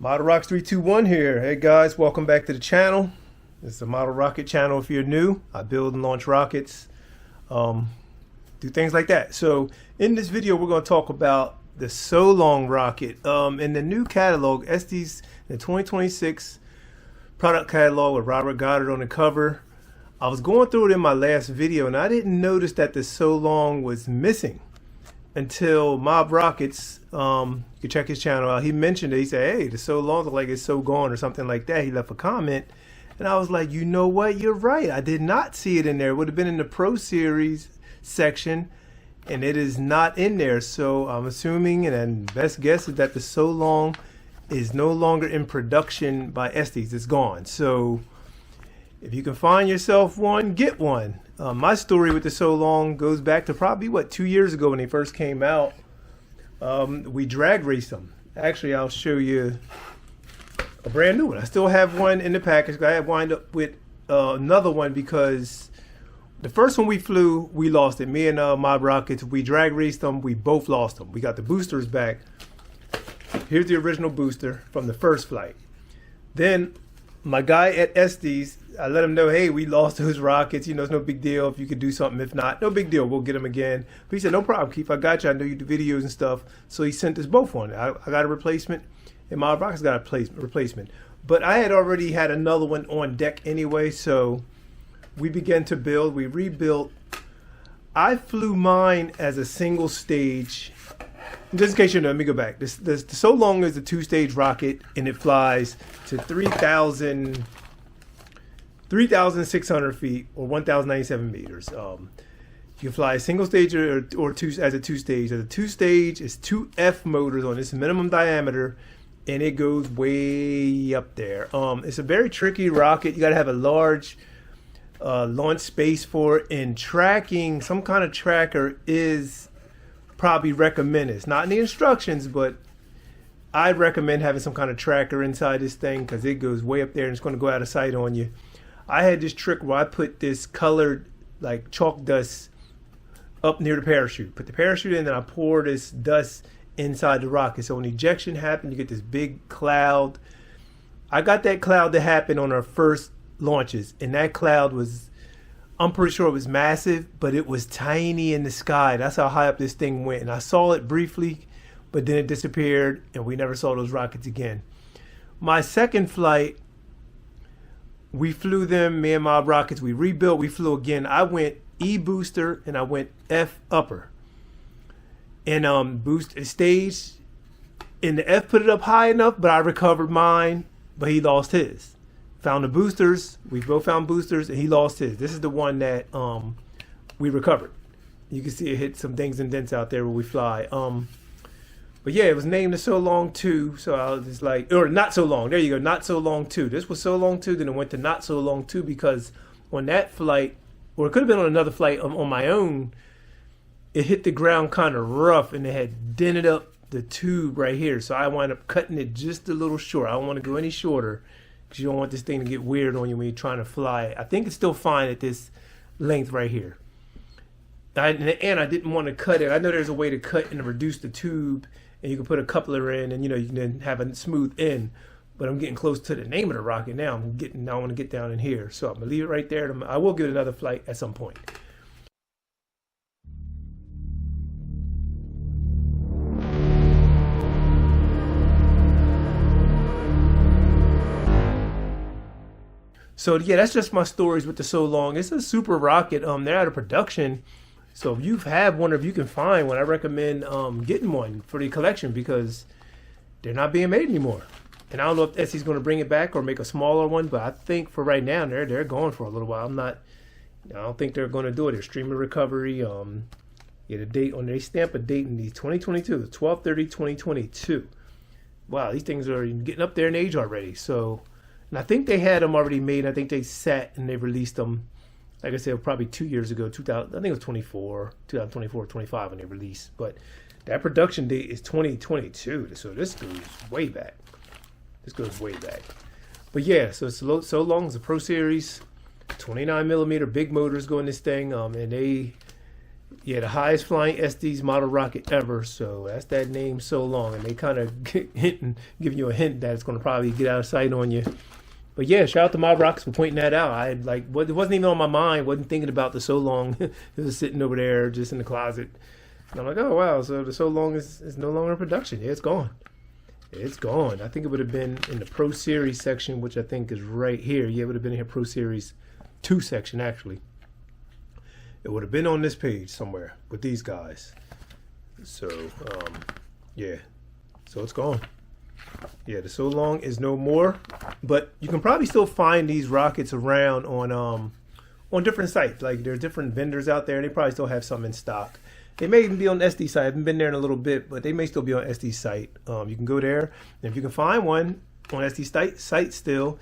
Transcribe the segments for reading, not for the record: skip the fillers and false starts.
Model Rocks 321 here. Hey guys, welcome back to the channel. This is the Model Rocket channel. If you're new, I build and launch rockets, do things like that. So in this video, we're going to talk about the So Long rocket. In the new catalog, Estes, the 2026 product catalog with Robert Goddard on the cover. I was going through it in my last video and I didn't notice that the So Long was missing until Mob Rockets, you can check his channel out. He mentioned it. He said, hey, the So Long look like it's so gone or something like that. He left a comment and I was like, you know what, you're right. I did not see it in there. It would have been in the Pro Series section and it is not in there. So I'm assuming, and then best guess is that the So Long is no longer in production by Estes. It's gone. So if you can find yourself one, get one. My story with the So Long goes back to probably, 2 years ago when they first came out. We drag raced them. Actually, I'll show you a brand new one. I still have one in the package. I had wind up with another one because the first one we flew, we lost it. Me and Mob Rockets, we drag raced them. We both lost them. We got the boosters back. Here's the original booster from the first flight. Then my guy at Estes, I let him know, hey, we lost those rockets. You know, it's no big deal if you could do something. If not, no big deal. We'll get them again. But he said, no problem, Keith. I got you. I know you do videos and stuff. So he sent us both one. I got a replacement, and my Rockets got a replacement. But I had already had another one on deck anyway. So we began to build. We rebuilt. I flew mine as a single stage. Just in case you know, let me go back. This So Long is a two-stage rocket, and it flies to 3,600 feet or 1,097 meters. You can fly a single stage or two as a two-stage. As a two-stage, it's 2F motors on this minimum diameter, and it goes way up there. It's a very tricky rocket. You got to have a large launch space for it, and tracking, some kind of tracker is probably recommended. It's not in the instructions, but I'd recommend having some kind of tracker inside this thing because it goes way up there and it's going to go out of sight on you. I had this trick where I put this colored like chalk dust up near the parachute. Put the parachute in and I pour this dust inside the rocket. So when ejection happened, you get this big cloud. I got that cloud to happen on our first launches, and that cloud was, I'm pretty sure it was massive, but it was tiny in the sky. That's how high up this thing went. And I saw it briefly, but then it disappeared, and we never saw those rockets again. My second flight, we flew them, me and Mob Rockets. We rebuilt, we flew again. I went E booster, and I went F upper. And boost stage, and the F put it up high enough, but I recovered mine, but he lost his. Found the boosters. We both found boosters, and he lost his. This is the one that we recovered. You can see it hit some things and dents out there where we fly. But yeah, it was named the So Long 2. So I was just like, or Not So Long. There you go, Not So Long 2. This was So Long 2, then it went to Not So Long 2 because on that flight, or it could have been on another flight on my own, it hit the ground kind of rough, and it had dented up the tube right here. So I wound up cutting it just a little short. I don't want to go any shorter, because you don't want this thing to get weird on you when you're trying to fly. I think it's still fine at this length right here. And I didn't want to cut it. I know there's a way to cut and reduce the tube, and you can put a coupler in, and you can then have a smooth end. But I'm getting close to the name of the rocket now. I want to get down in here. So I'm going to leave it right there. I will get another flight at some point. So yeah, that's just my stories with the So Long. It's a super rocket. They're out of production. So if you have one, or if you can find one, I recommend getting one for the collection because they're not being made anymore. And I don't know if Estes going to bring it back or make a smaller one, but I think for right now they're going for a little while. I don't think they're going to do it. They're streaming recovery. Yeah, the date on they stamp a date in the 2022, 12/30/2022. Wow, these things are getting up there in age already. So. And I think they had them already made. I think they sat and they released them, like I said, probably 2 years ago, 2000. I think it was 2024, 25 when they released. But that production date is 2022. So this goes way back. But yeah, so it's So Long is a Pro Series, 29mm big motors go in this thing, and Yeah, the highest flying Estes model rocket ever. So that's that name so long, and they kind of giving you a hint that it's going to probably get out of sight on you. But yeah, shout out to Model Rockets for pointing that out. I like it wasn't even on my mind. Wasn't thinking about the so long. It was sitting over there just in the closet. And I'm like, oh wow, so the so long is no longer in production. Yeah, it's gone. It's gone. I think it would have been in the Pro Series section, which I think is right here. Yeah, it would have been in here Pro Series 2 section actually. It would have been on this page somewhere with these guys. So yeah, so it's gone. Yeah, the so long is no more, but you can probably still find these rockets around on different sites. Like there's different vendors out there, and they probably still have some in stock. They may even be on SD site. I haven't been there in a little bit, but they may still be on SD site. You can go there, and if you can find one on SD site still,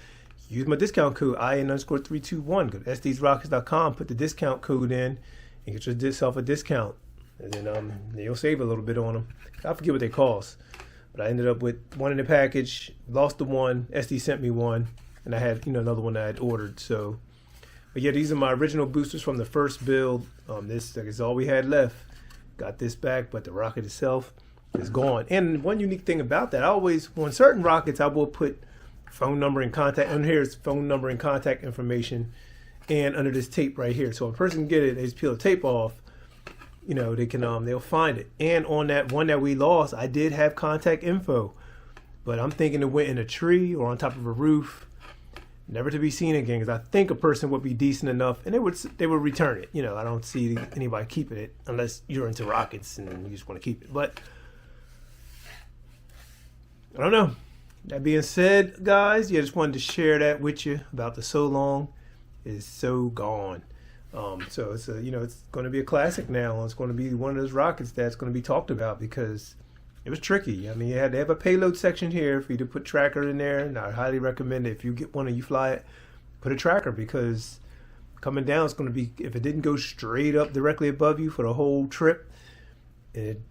use my discount code IN_321. Go to estesrockets.com, put the discount code in, and get yourself a discount, and then you'll save a little bit on them. I forget what they cost. But I ended up with one in the package, lost the one, SD sent me one, and I had another one that I had ordered. So, but yeah, these are my original boosters from the first build. This is all we had left. Got this back, but the rocket itself is gone. And one unique thing about that, on certain rockets, I will put phone number and contact. And here's phone number and contact information, and under this tape right here. So if a person can get it, they just peel the tape off. They can they'll find it. And on that one that we lost, I did have contact info, but I'm thinking it went in a tree or on top of a roof, never to be seen again. Because I think a person would be decent enough, and they would return it. I don't see anybody keeping it unless you're into rockets and you just want to keep it. But I don't know. That being said, guys, yeah, just wanted to share that with you about the so long is so gone. So it's it's going to be a classic now. It's going to be one of those rockets that's going to be talked about because it was tricky. I mean, they have a payload section here for you to put tracker in there, and I highly recommend it. If you get one and you fly it, put a tracker, because coming down it's going to be, if it didn't go straight up directly above you for the whole trip, it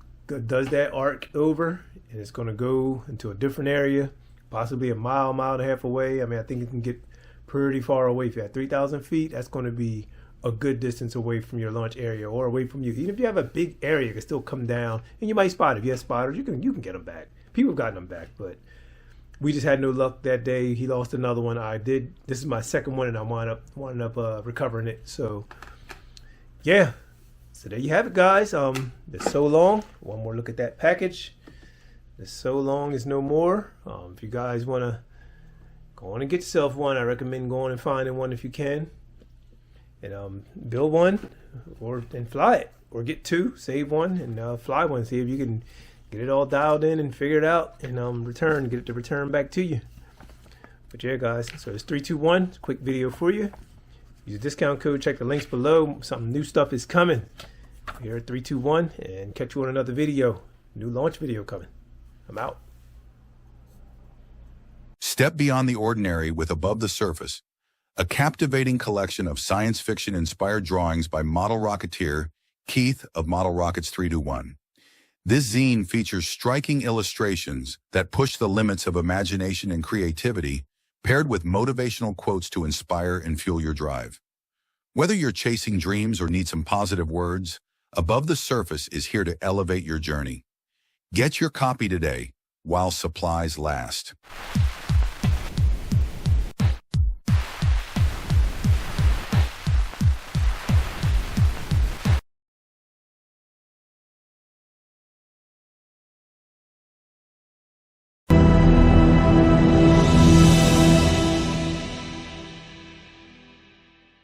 does that arc over, and it's going to go into a different area, possibly a mile and a half away. I mean, I think it can get pretty far away. If you're at 3,000 feet, that's going to be a good distance away from your launch area or away from you. Even if you have a big area, it can still come down, and you might spot it. If you have spotters, you can get them back. People have gotten them back, but we just had no luck that day. He lost another one. I did. This is my second one, and I wound up recovering it. So yeah, so there you have it, guys. It's so long. One more look at that package. The so long is no more. If you guys want to go on and get yourself one, I recommend going and finding one if you can. And build one and fly it, or get two, save one, and fly one. See if you can get it all dialed in and figure it out, and get it to return back to you. But yeah, guys, so it's 321. Quick video for you. Use the discount code. Check the links below. Some new stuff is coming here at 321, and catch you on another video. New launch video coming. I'm out. Step beyond the ordinary with Above the Surface, a captivating collection of science fiction-inspired drawings by model rocketeer Keith of Model Rockets 321. This zine features striking illustrations that push the limits of imagination and creativity, paired with motivational quotes to inspire and fuel your drive. Whether you're chasing dreams or need some positive words, Above the Surface is here to elevate your journey. Get your copy today while supplies last.